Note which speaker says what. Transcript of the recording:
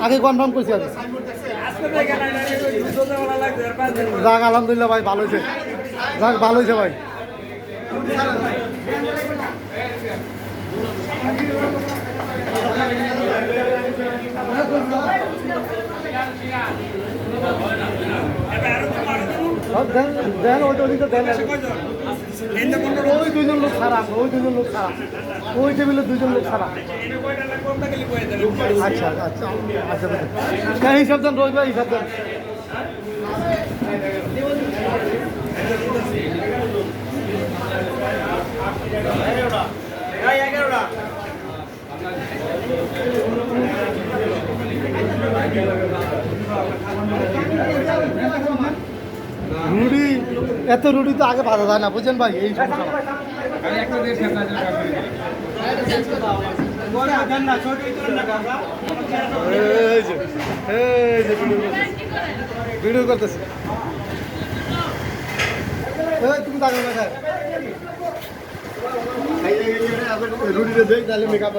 Speaker 1: আগে কনফার্ম করছি আগে যাক আলহামদুলিল্লাহ ভাই ভালো হয়েছে যাক ভালো হয়েছে ভাই দেন ওইটা ওদিকে দেন ওই দুজন লোক ছাড়া ওই দুজন লোক ছাড়া ওই টেবিলে দুজন লোক ছাড়া আচ্ছা আচ্ছা আচ্ছা হ্যাঁ হিসাব দেন রোজ ভাই হিসাব দেন রুটি এত রুটি তো আগে ভাজা যায় না বুঝছেন ভাই এই ভিডিও করতেছি তুমি রুটিতে দেখ তাহলে মেকআপ